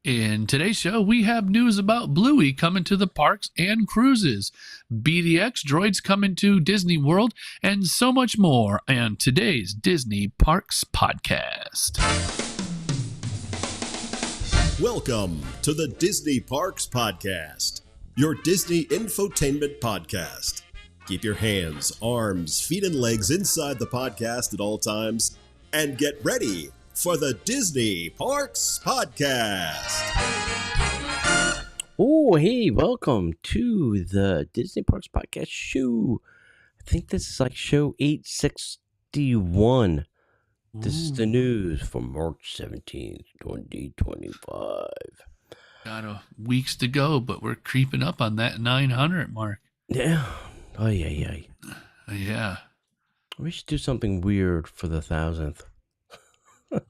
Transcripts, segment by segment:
In today's show, we have news about Bluey coming to the parks and cruises, BDX Droids coming to Disney World, and so much more on today's Disney Parks Podcast. Welcome to the Disney Parks Podcast, your Disney infotainment podcast. Keep your hands, arms, feet, and legs inside the podcast at all times, and get ready for the Disney Parks Podcast. Oh, hey, welcome to the Disney Parks Podcast show. I think this is like show 861. This is the news for March 17th, 2025. Got weeks to go, but we're creeping up on that 900 mark. Yeah. Oh, yeah. Yeah. We should do something weird for the 1,000th. Yeah.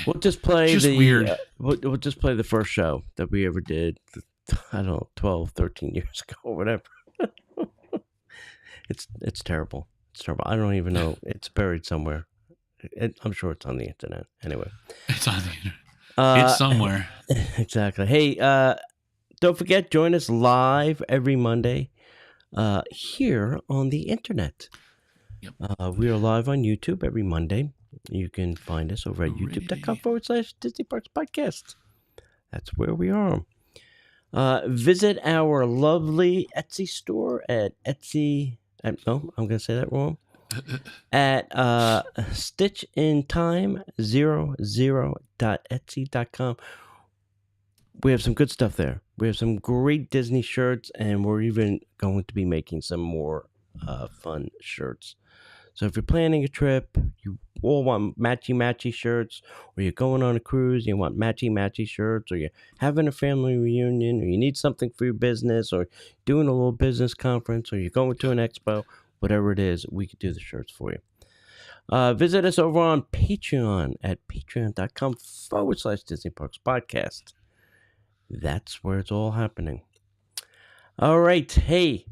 We'll just play weird. We'll just play the first show that we ever did. I don't know, 12, 13 years ago, or whatever. It's terrible. It's terrible. I don't even know. It's buried somewhere. I'm sure it's on the internet. Anyway, it's on the internet. It's somewhere. Exactly. Hey, don't forget, join us live every Monday here on the internet. Yep. We are live on YouTube every Monday. You can find us over at youtube.com/Disney Parks Podcast. That's where we are. Visit our lovely Etsy store at Etsy. I'm going to say that wrong. At stitchintime00.etsy.com. We have some good stuff there. We have some great Disney shirts, and we're even going to be making some more fun shirts. So if you're planning a trip, you all want matchy shirts, or you're going on a cruise, you want matchy shirts, or you're having a family reunion, or you need something for your business, or doing a little business conference, or you're going to an expo, whatever it is, we could do the shirts for you. Visit us over on Patreon at patreon.com/Disney Parks Podcast. That's where it's all happening. All right. Hey,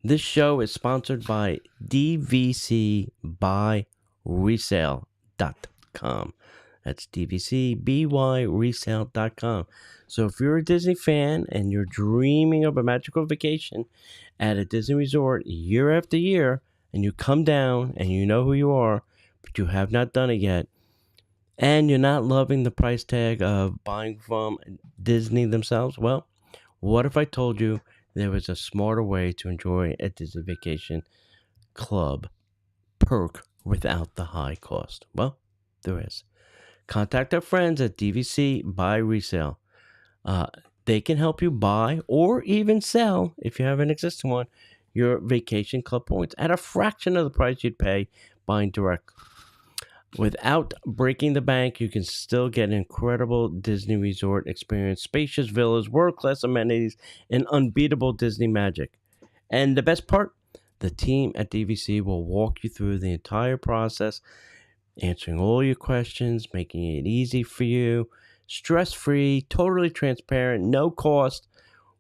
this show is sponsored by DVCBuyResale.com. That's DVCBuyResale.com. So if you're a Disney fan and you're dreaming of a magical vacation at a Disney resort year after year, and you come down and you know who you are, but you have not done it yet, and you're not loving the price tag of buying from Disney themselves, well, what if I told you there was a smarter way to enjoy a Disney Vacation Club perk without the high cost? Well, there is. Contact our friends at DVC Buy Resale. They can help you buy or even sell, if you have an existing one, your vacation club points at a fraction of the price you'd pay buying direct. Without breaking the bank, you can still get an incredible Disney resort experience, spacious villas, world-class amenities, and unbeatable Disney magic. And the best part, the team at DVC will walk you through the entire process, answering all your questions, making it easy for you, stress-free, totally transparent, no cost,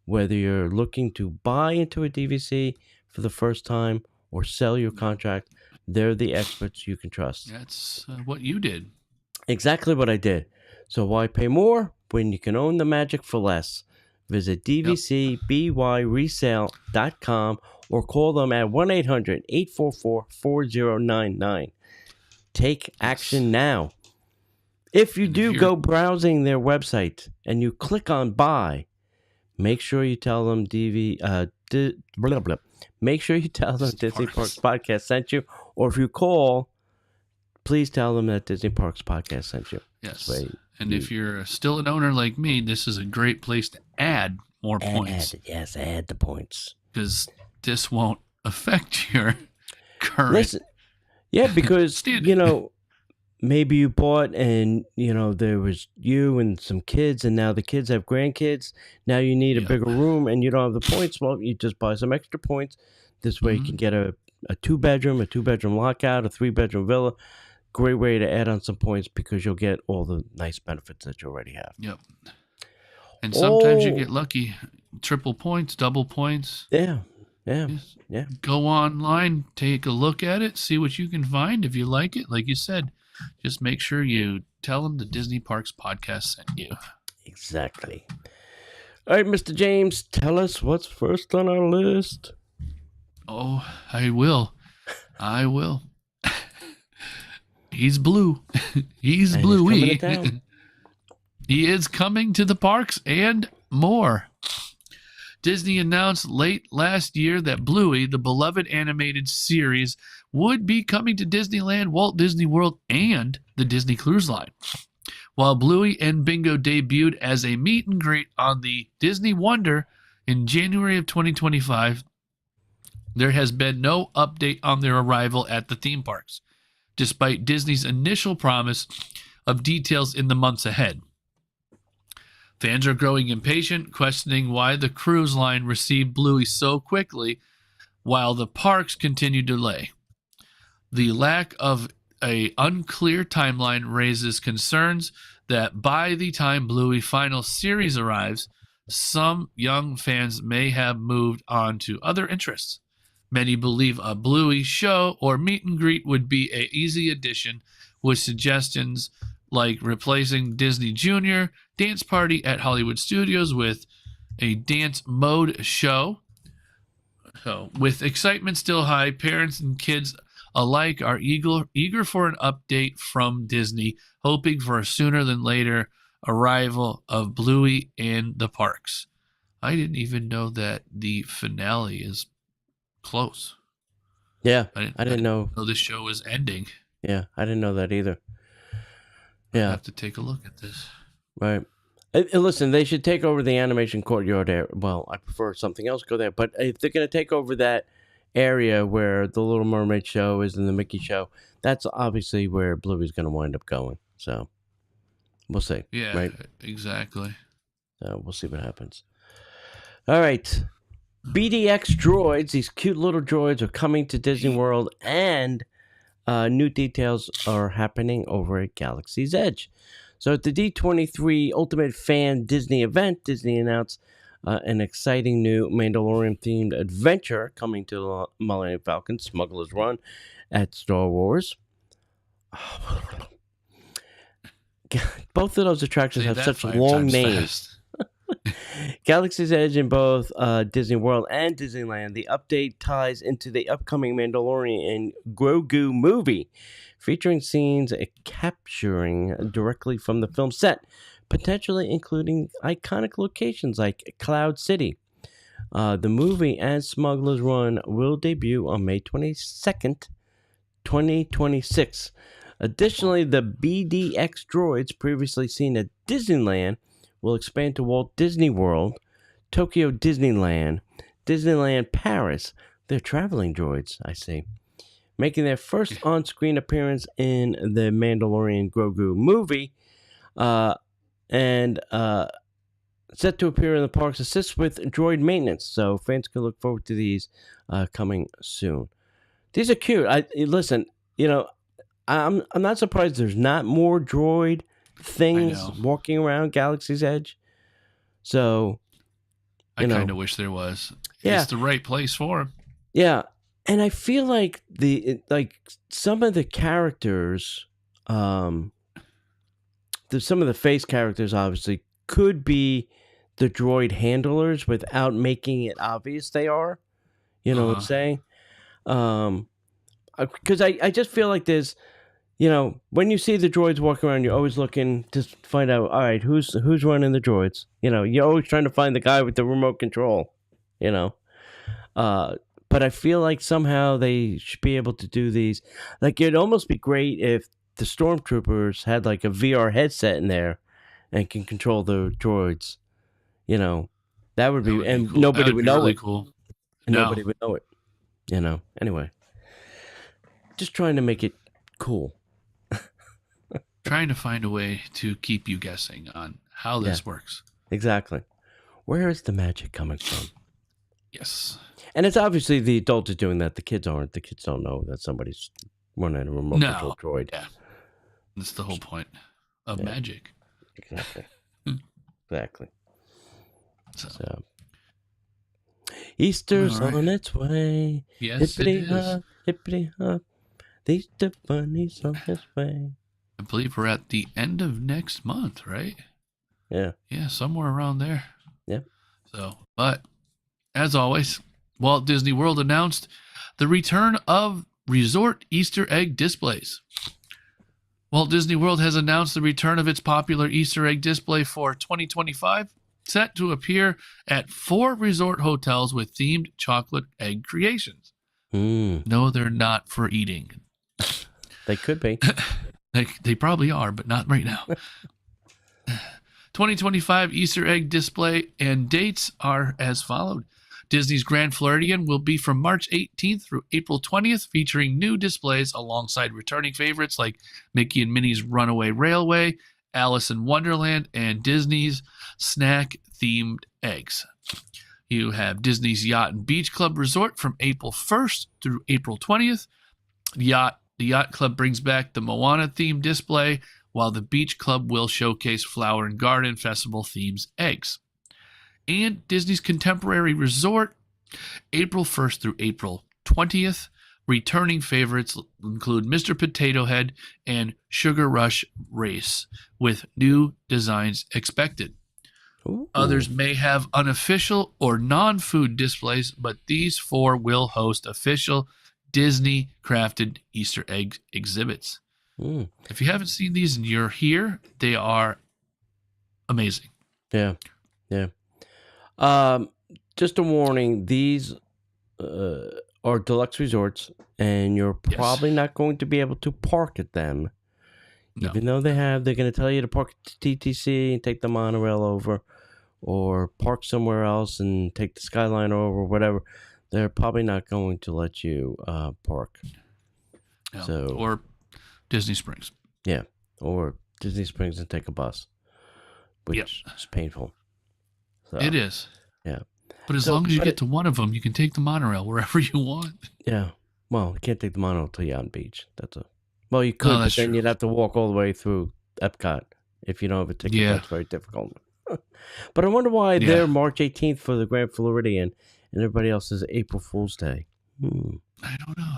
whether you're looking to buy into a DVC for the first time or sell your contract. They're the experts you can trust. That's what you did. Exactly what I did. So why pay more when you can own the magic for less? Visit DVCBuyResale.com or call them at 1-800-844-4099. Take action now. If you do go browsing their website and you click on buy, make sure you tell them Make sure you tell them Disney Parks Podcast sent you, or if you call, please tell them that Disney Parks Podcast sent you. Yes. And if you're still an owner like me, this is a great place to add more points. Add the points. Because this won't affect your current. Listen, yeah, because, maybe you bought and, there was you and some kids, and now the kids have grandkids. Now you need a bigger room and you don't have the points. Well, you just buy some extra points. This way you can get a two-bedroom lockout, a three-bedroom villa. Great way to add on some points because you'll get all the nice benefits that you already have. Yep. And sometimes you get lucky. Triple points, double points. Yeah. Go online, take a look at it, see what you can find. If you like it, like you said, just make sure you tell them the Disney Parks Podcast sent you. Exactly. All right, Mr. James, tell us what's first on our list. Oh, I will. He's blue. He's And he's coming to Bluey. town. He is coming to the parks and more. Disney announced late last year that Bluey, the beloved animated series, would be coming to Disneyland, Walt Disney World, and the Disney Cruise Line. While Bluey and Bingo debuted as a meet and greet on the Disney Wonder in January of 2025, there has been no update on their arrival at the theme parks, despite Disney's initial promise of details in the months ahead. Fans are growing impatient, questioning why the cruise line received Bluey so quickly while the parks continue to delay. The lack of an unclear timeline raises concerns that by the time Bluey final series arrives, some young fans may have moved on to other interests. Many believe a Bluey show or meet and greet would be an easy addition, with suggestions like replacing Disney Junior Dance Party at Hollywood Studios with a dance mode show. So, with excitement still high, parents and kids alike are eager for an update from Disney, hoping for a sooner than later arrival of Bluey in the parks. I didn't even know that the finale is close. Yeah, I didn't know. The show was ending. Yeah, I didn't know that either. Yeah, I have to take a look at this. right. And listen, they should take over the animation courtyard area. Well, I prefer something else go there, but if they're going to take over that area where the Little Mermaid show is and the Mickey show, that's obviously where Bluey's going to wind up going. So we'll see. Yeah, right? Exactly. So we'll see what happens. All right. BDX Droids, these cute little droids are coming to Disney World, and new details are happening over at Galaxy's Edge. So at the D23 Ultimate Fan Disney event, Disney announced an exciting new Mandalorian-themed adventure coming to the Millennium Falcon Smuggler's Run at Star Wars. Both of those attractions have such long names. Galaxy's Edge in both Disney World and Disneyland. The update ties into the upcoming Mandalorian and Grogu movie, featuring scenes capturing directly from the film set, potentially including iconic locations like Cloud City. The movie and Smuggler's Run will debut on May 22nd, 2026. Additionally, the BDX droids previously seen at Disneyland will expand to Walt Disney World, Tokyo Disneyland, Disneyland Paris. They're traveling droids, I see. Making their first on-screen appearance in the Mandalorian Grogu movie, and set to appear in the parks, assist with droid maintenance. So fans can look forward to these coming soon. These are cute. Listen, I'm not surprised there's not more droid things walking around Galaxy's Edge. So I kind of wish there was. Yeah. It's the right place for him. Yeah. And I feel like some of the characters, some of the face characters obviously could be the droid handlers without making it obvious they are. You know what I'm saying? Because I just feel like there's, when you see the droids walking around, you're always looking to find out, all right, who's running the droids? You're always trying to find the guy with the remote control, But I feel like somehow they should be able to do these. Like, it'd almost be great if the stormtroopers had like a VR headset in there and can control the droids. That would be, and cool. Nobody would know it. Cool. Nobody would know it. Anyway, just trying to make it cool. Trying to find a way to keep you guessing on how this works. Exactly. Where is the magic coming from? Yes. And it's obviously the adults are doing that. The kids aren't. The kids don't know that somebody's running a remote control droid. Yeah. That's the whole point of magic. Exactly. Exactly. So. Easter's on its way. Yes, hippity it is. hop, hippity hop. The Easter bunny's on its way. I believe we're at the end of next month, right? Yeah. Yeah, somewhere around there. Yeah. So, but as always, Walt Disney World announced the return of resort Easter egg displays. Walt Disney World has announced the return of its popular Easter egg display for 2025, set to appear at 4 resort hotels with themed chocolate egg creations. No, they're not for eating. They could be. They probably are, but not right now. 2025 Easter egg display and dates are as followed. Disney's Grand Floridian will be from March 18th through April 20th, featuring new displays alongside returning favorites like Mickey and Minnie's Runaway Railway, Alice in Wonderland, and Disney's snack-themed eggs. You have Disney's Yacht and Beach Club Resort from April 1st through April 20th. The Yacht Club brings back the Moana-themed display, while the Beach Club will showcase Flower and Garden Festival themes eggs. And Disney's Contemporary Resort, April 1st through April 20th. Returning favorites include Mr. Potato Head and Sugar Rush Race, with new designs expected. Ooh. Others may have unofficial or non-food displays, but these 4 will host official Disney-crafted Easter egg exhibits. If you haven't seen these and you're here, they are amazing. Yeah. Just a warning, these are deluxe resorts, and you're probably not going to be able to park at them. No. Even though they're going to tell you to park at TTC and take the monorail over, or park somewhere else and take the Skyline over, whatever. They're probably not going to let you park. No. Or Disney Springs. Yeah, or Disney Springs and take a bus, which is painful. So, it is. Yeah. But as long as you get to one of them, you can take the monorail wherever you want. Yeah. Well, you can't take the monorail till you're on beach. Well, you could, but then you'd have to walk all the way through Epcot. If you don't have a ticket, that's very difficult. But I wonder why they're March 18th for the Grand Floridian and everybody else is April Fool's Day. I don't know.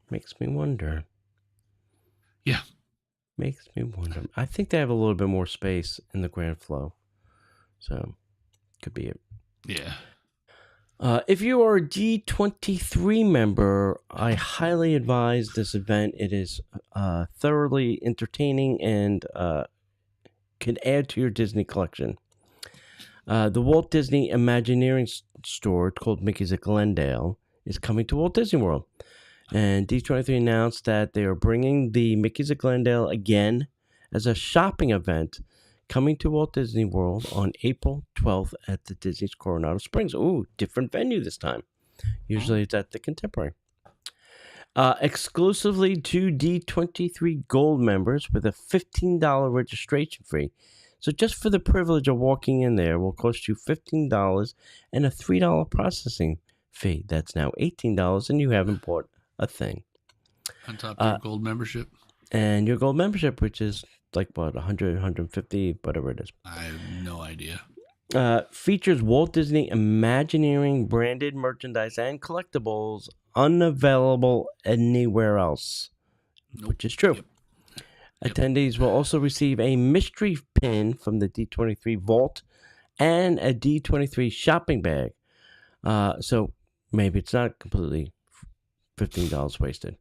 Makes me wonder. Yeah. Makes me wonder. I think they have a little bit more space in the Grand Flow. So, could be it. Yeah. If you are a D23 member, I highly advise this event. It is thoroughly entertaining and can add to your Disney collection. The Walt Disney Imagineering store, called Mickey's at Glendale, is coming to Walt Disney World. And D23 announced that they are bringing the Mickey's at Glendale again as a shopping event, coming to Walt Disney World on April 12th at the Disney's Coronado Springs. Ooh, different venue this time. Usually it's at the Contemporary. Exclusively to D23 Gold members with a $15 registration fee. So just for the privilege of walking in there will cost you $15 and a $3 processing fee. That's now $18 and you haven't bought a thing. On top of your gold membership? And your gold membership, which is like what, 100, 150, whatever it is. I have no idea. Features Walt Disney Imagineering branded merchandise and collectibles unavailable anywhere else, which is true. Yep. Attendees will also receive a mystery pin from the D23 Vault and a D23 shopping bag. So maybe it's not completely $15 wasted.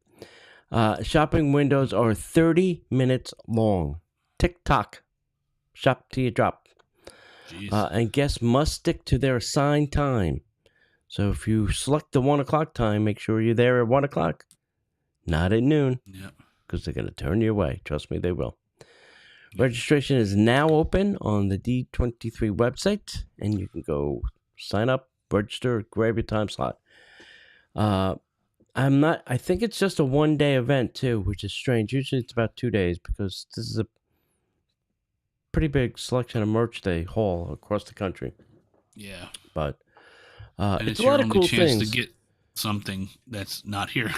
Shopping windows are 30 minutes long. Tick-tock. Shop till you drop. And guests must stick to their assigned time. So if you select the 1 o'clock time, make sure you're there at 1 o'clock. Not at noon. Yeah. Because they're going to turn you away. Trust me, they will. Registration is now open on the D23 website. And you can go sign up, register, grab your time slot. I think it's just a 1-day event too, which is strange. Usually it's about 2 days because this is a pretty big selection of merch they haul across the country. Yeah. But it's a lot of cool chance things. To get something that's not here.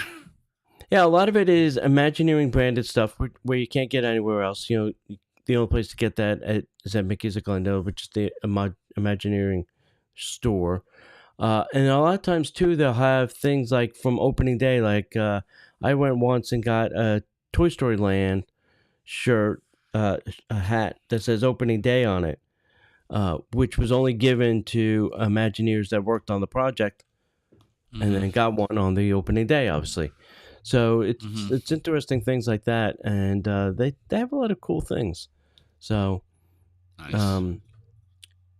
Yeah, a lot of it is Imagineering branded stuff where you can't get anywhere else. You know, the only place to get that is at Mickey's at Glendale, which is the Imagineering store. And a lot of times, too, they'll have things like from opening day. Like I went once and got a Toy Story Land shirt a hat that says opening day on it, which was only given to Imagineers that worked on the project, and then got one on the opening day, obviously. So it's interesting things like that, and they have a lot of cool things. So Nice.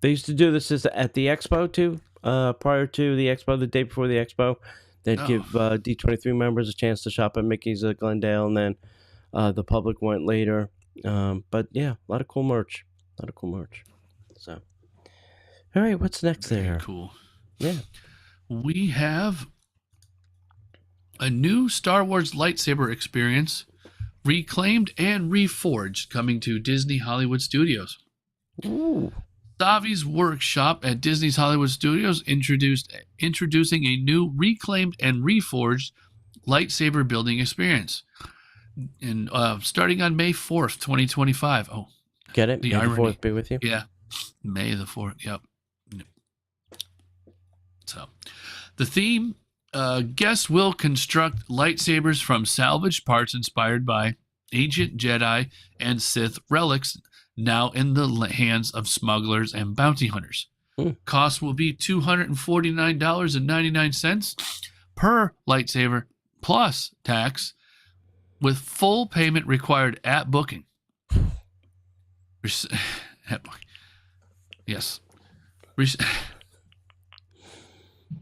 they used to do this at the expo too. Prior to the expo, the day before the expo, they'd give D23 members a chance to shop at Mickey's at Glendale, and then the public went later. But yeah, a lot of cool merch. So, all right, what's next Very there? cool. Yeah. We have a new Star Wars lightsaber experience, reclaimed and reforged, coming to Disney Hollywood Studios. Ooh. Savi's Workshop at Disney's Hollywood Studios introducing a new reclaimed and reforged lightsaber building experience. And starting on May 4th, 2025. Oh, Get it? The May the irony. 4th be with you? Yeah, May the 4th. Yep. So, the theme, guests will construct lightsabers from salvaged parts inspired by ancient Jedi and Sith relics now in the hands of smugglers and bounty hunters. Cost will be $249.99 per lightsaber plus tax, with full payment required at booking. At booking. Yes.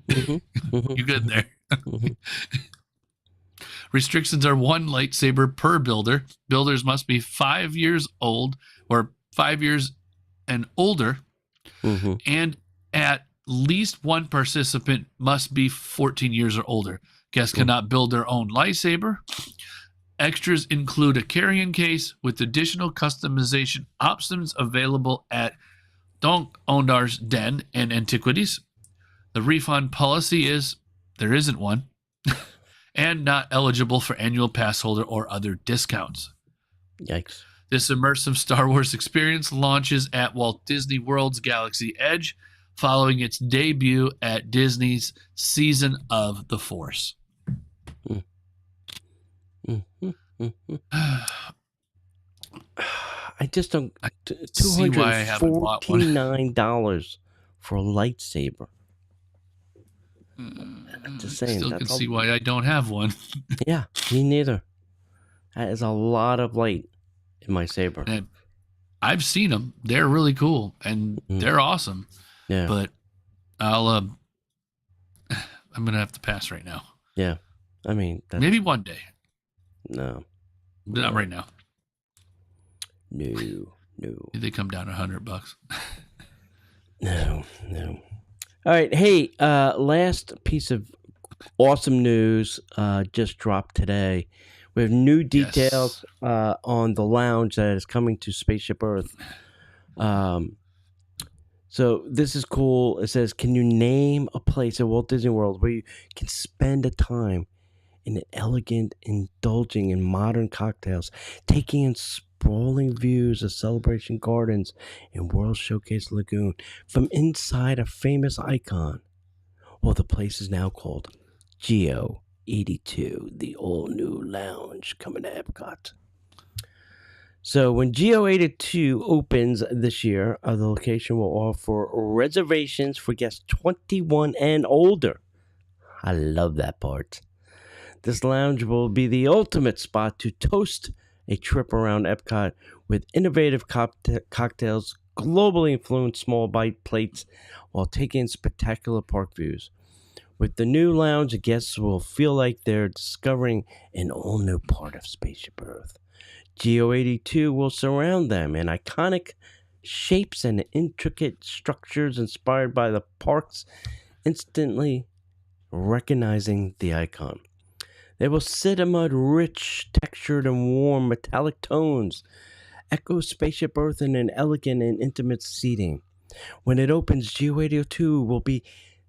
You good there? Restrictions are one lightsaber per builder. Builders must be 5 years old or 5 years and older, and at least one participant must be 14 years or older. Guests cannot build their own lightsaber. Extras include a carrying case with additional customization options available at Donk Ondar's Den and Antiquities. The refund policy is there isn't one, and not eligible for annual pass holder or other discounts. Yikes. This immersive Star Wars experience launches at Walt Disney World's Galaxy Edge, following its debut at Disney's Season of the Force. I just don't. see why I haven't bought one. $249 for a lightsaber. Just saying. Still can see why I don't have one. Yeah, me neither. That is a lot of light in my saber. And I've seen them; they're really cool and they're awesome. Yeah, but I'm gonna have to pass right now. Yeah, I mean, maybe one day. No, not right now. No. They come down $100. No. All right, hey, last piece of awesome news just dropped today. We have new details on the lounge that is coming to Spaceship Earth. So this is cool. It says, can you name a place at Walt Disney World where you can spend a time in an elegant, indulging in modern cocktails, taking in sprawling views of Celebration Gardens and World Showcase Lagoon from inside a famous icon? Well, the place is now called Geo 82, the all-new lounge coming to Epcot. So when Geo 82 opens this year, the location will offer reservations for guests 21 and older. I love that part. This lounge will be the ultimate spot to toast a trip around Epcot with innovative cocktails, globally influenced small bite plates, while taking in spectacular park views. With the new lounge, guests will feel like they're discovering an all-new part of Spaceship Earth. Geo 82 will surround them in iconic shapes and intricate structures inspired by the parks, instantly recognizing the icon. They will sit amid rich, textured, and warm metallic tones, echo Spaceship Earth in an elegant and intimate seating. When it opens, Geo 82 will be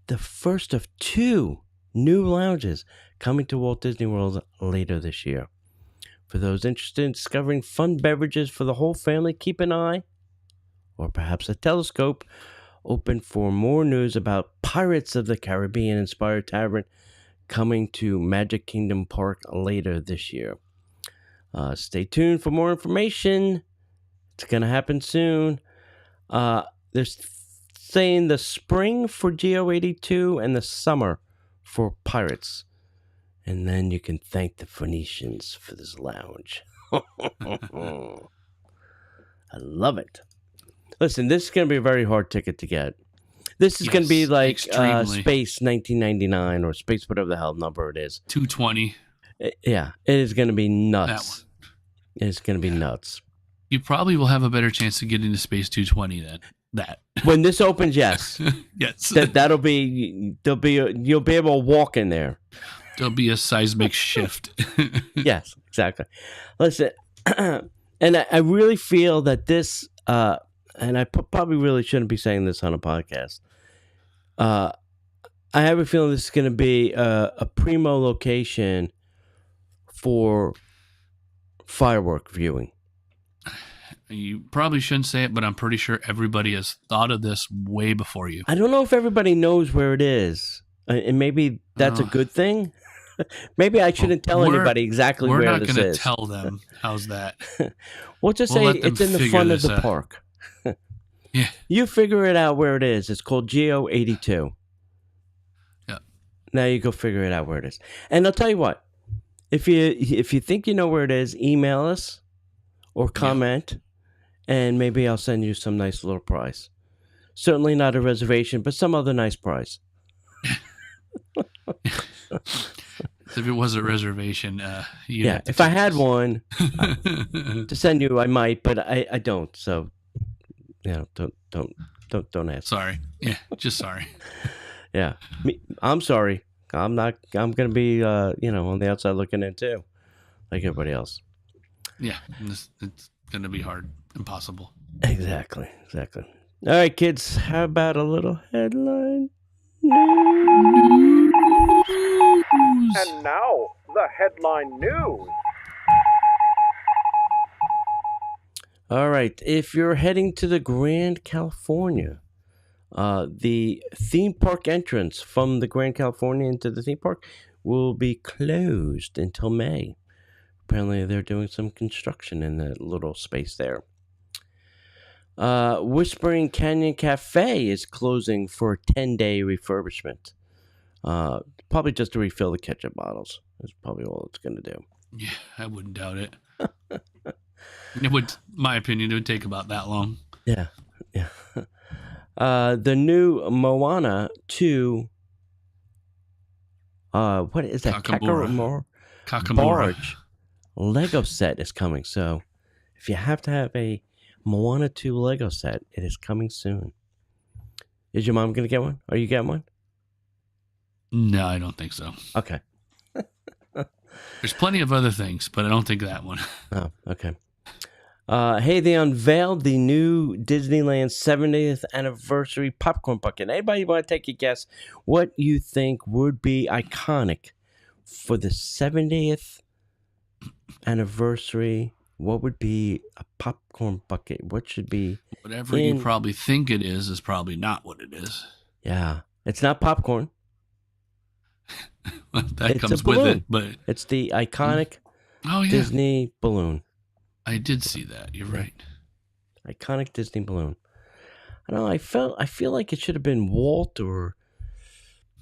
the first of 2 new lounges coming to Walt Disney World later this year. For those interested in discovering fun beverages for the whole family, keep an eye, or perhaps a telescope, open for more news about Pirates of the Caribbean-inspired tavern coming to Magic Kingdom Park later this year. Stay tuned for more information. It's going to happen soon. They're saying the spring for GO82 and the summer for Pirates. And then you can thank the Phoenicians for this lounge. I love it. Listen, this is going to be a very hard ticket to get. This is going to be like Space 1999 or Space whatever the hell number it is. 220. Yeah, it is going to be nuts. It's going to be nuts. You probably will have a better chance of getting to Space 220 than that. When this opens, yes. Yes. You'll be able to walk in there. There'll be a seismic shift. Yes, exactly. Listen, and I really feel that this, and I probably really shouldn't be saying this on a podcast. I have a feeling this is going to be a primo location for firework viewing. You probably shouldn't say it, but I'm pretty sure everybody has thought of this way before you. I don't know if everybody knows where it is, and maybe that's a good thing. Maybe I shouldn't tell anybody exactly where this is. We're not going to tell them. How's that? We'll just say it's in the front of the park. Yeah. You figure it out where it is. It's called GO82. Yeah. Now you go figure it out where it is. And I'll tell you what. If you think you know where it is, email us or comment, and maybe I'll send you some nice little prize. Certainly not a reservation, but some other nice prize. If it was a reservation, if I had one to send you, I might, but I don't. So, don't ask. Sorry. Yeah, just sorry. Yeah, I'm sorry. I'm not. I'm gonna be, on the outside looking in too, like everybody else. Yeah, it's gonna be hard, impossible. Exactly. All right, kids. How about a little headline news? And now, the headline news. All right. If you're heading to the Grand California, the theme park entrance from the Grand California into the theme park will be closed until May. Apparently, they're doing some construction in that little space there. Whispering Canyon Cafe is closing for a 10-day refurbishment. Probably just to refill the ketchup bottles. That's probably all it's going to do. Yeah, I wouldn't doubt it. It would, my opinion, it would take about that long. Yeah. The new Moana 2, what is that? Kakamura. Barge Lego set is coming. So if you have to have a Moana 2 Lego set, it is coming soon. Is your mom going to get one? Are you getting one? No, I don't think so. Okay. There's plenty of other things, but I don't think that one. Oh, okay. Hey, they unveiled the new Disneyland 70th anniversary popcorn bucket. Anybody want to take a guess what you think would be iconic for the 70th anniversary? What would be a popcorn bucket? What should be? Whatever you probably think it is probably not what it is. Yeah, it's not popcorn. That comes with it, but it's the iconic Disney balloon. I did see that. You're right. Iconic Disney balloon. I don't know. I feel like it should have been Walt or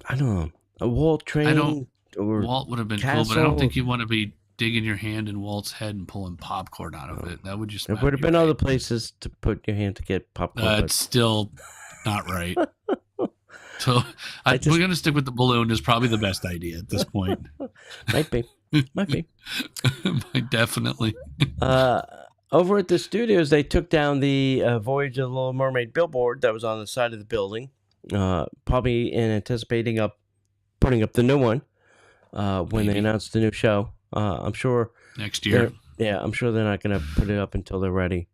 I don't know, a Walt train. Walt would have been Castle. cool, but I don't think you want to be digging your hand in Walt's head and pulling popcorn out of it. That would just. There would have been other places to put your hand to get popcorn. It's still not right. So we're going to stick with the balloon is probably the best idea at this point. Might be. Definitely. Over at the studios, they took down the Voyage of the Little Mermaid billboard that was on the side of the building, probably in anticipating putting up the new one when they announced the new show. I'm sure next year. I'm sure they're not going to put it up until they're ready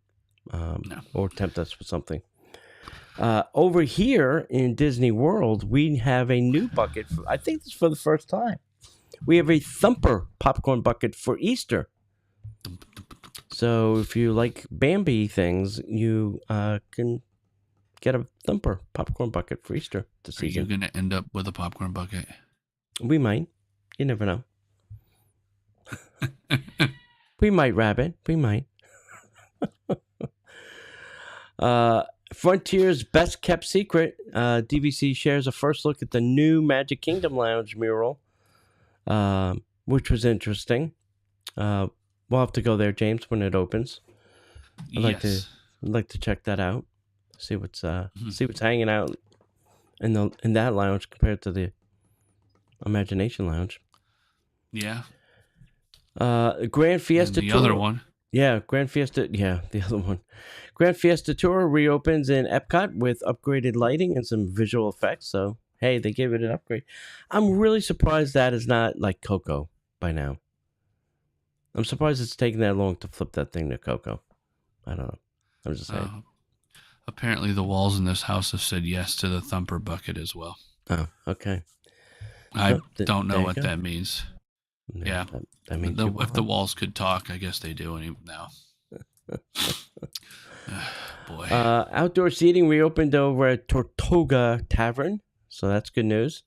or tempt us with something. Over here in Disney World, we have a new bucket. I think this is for the first time. We have a Thumper popcorn bucket for Easter. So if you like Bambi things, you can get a Thumper popcorn bucket for Easter this season. Are you going to end up with a popcorn bucket? We might. You never know. We might, Rabbit. We might. Frontier's best kept secret. DVC shares a first look at the new Magic Kingdom Lounge mural, which was interesting. We'll have to go there, James, when it opens. I'd like to check that out. See what's hanging out in that lounge compared to the Imagination Lounge. Yeah. Grand Fiesta and the Tour. other one. Yeah, Grand Fiesta. Yeah, the other one. Grand Fiesta Tour reopens in Epcot with upgraded lighting and some visual effects. So, hey, they gave it an upgrade. I'm really surprised that is not like Coco by now. I'm surprised it's taking that long to flip that thing to Coco. I don't know. I'm just saying. Apparently, the walls in this house have said yes to the Thumper bucket as well. Oh, okay. I don't know what that means. Yeah. That means if the walls could talk, I guess they do now. Boy. Outdoor seating reopened over at Tortuga Tavern, so that's good news.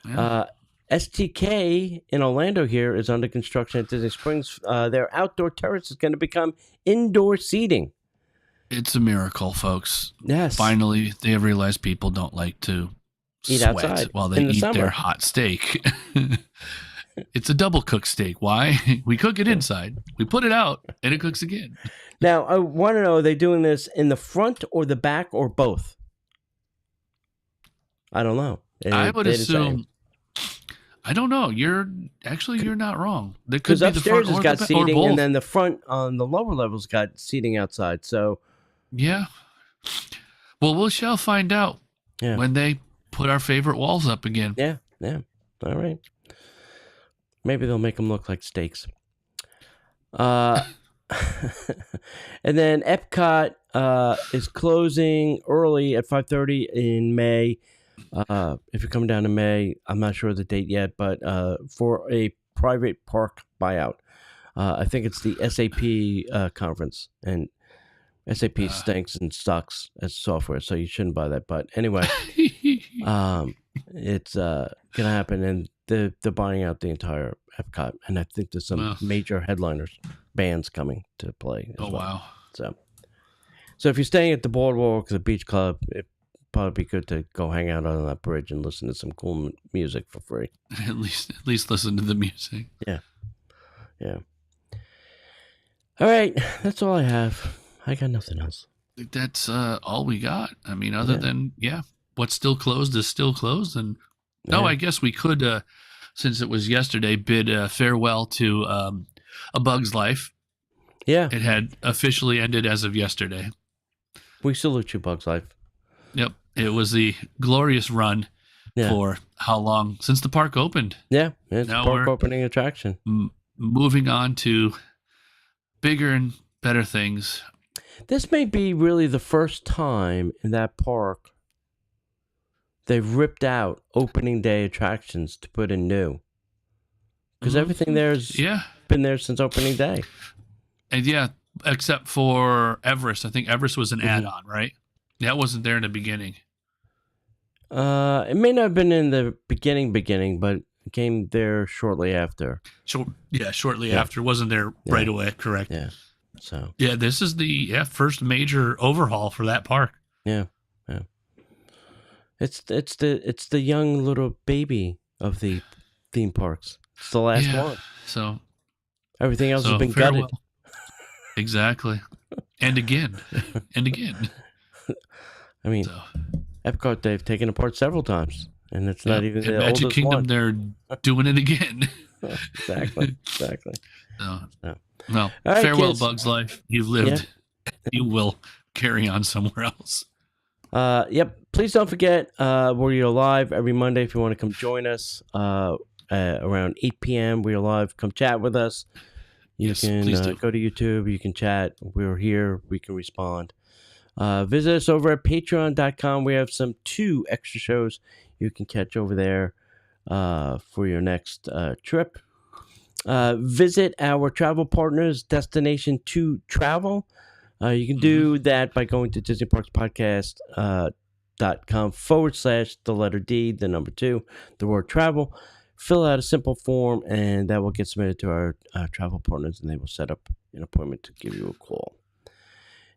Yeah. STK in Orlando here is under construction at Disney Springs. Their outdoor terrace is going to become indoor seating. It's a miracle, folks. Yes. Finally, they have realized people don't like to eat sweat outside while they eat their hot steak. It's a double cooked steak. Why? We cook it inside. We put it out, and it cooks again. Now, I want to know, are they doing this in the front or the back or both? I don't know. I would assume. I don't know. You're not wrong. Because upstairs has got seating, and then the front on the lower levels got seating outside. So, yeah. Well, we shall find out when they put our favorite walls up again. Yeah. All right. Maybe they'll make them look like steaks. And then Epcot is closing early at 5:30 in May. If you're coming down in May, I'm not sure of the date yet, but for a private park buyout. I think it's the SAP conference, and SAP stinks and sucks as software, so you shouldn't buy that. But anyway, it's gonna happen, and they're buying out the entire Epcot, and I think there's some major headliners, bands coming to play as well. Wow! So if you're staying at the Boardwalk, the Beach Club, it'd probably be good to go hang out on that bridge and listen to some cool music for free. At least listen to the music. Yeah. All right, that's all I have. I got nothing else. That's all we got. I mean, other than what's still closed is still closed, and I guess we could, since it was yesterday, bid farewell to A Bug's Life. Yeah, it had officially ended as of yesterday. We salute you, Bug's Life. Yep, it was the glorious run for how long since the park opened? Yeah, it's a park opening attraction. Moving on to bigger and better things. This may be really the first time in that park they've ripped out opening day attractions to put in new. Because everything there's been there since opening day. And except for Everest. I think Everest was an add-on, right? That wasn't there in the beginning. It may not have been in the beginning, but it came there shortly after. Shortly after. Wasn't there right away, correct. Yeah. So. Yeah, this is the first major overhaul for that park. Yeah. It's the young little baby of the theme parks. It's the last one. So everything else has been gutted. Exactly. And again. I mean, Epcot they've taken apart several times, and it's not even the Magic oldest Kingdom. one. They're doing it again. Exactly. Well, right, farewell, kids. Bug's Life. You've lived. You will carry on somewhere else. Yep. Please don't forget, we're live every Monday if you want to come join us around 8 p.m. We're live. Come chat with us. You can go to YouTube. You can chat. We're here. We can respond. Visit us over at patreon.com. We have 2 extra shows you can catch over there for your next trip. Visit our travel partners, Destination to Travel. You can do that by going to DisneyParksPodcast.com/the letter D, the number 2, the word travel. Fill out a simple form, and that will get submitted to our travel partners, and they will set up an appointment to give you a call.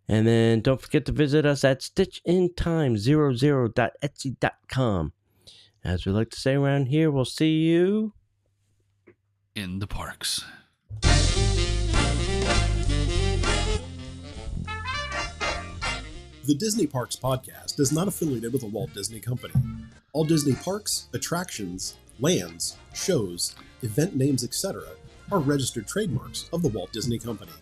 And then don't forget to visit us at stitchintime00.etsy.com. As we like to say around here, we'll see you in the parks. The Disney Parks Podcast is not affiliated with the Walt Disney Company. All Disney parks, attractions, lands, shows, event names, etc. are registered trademarks of the Walt Disney Company.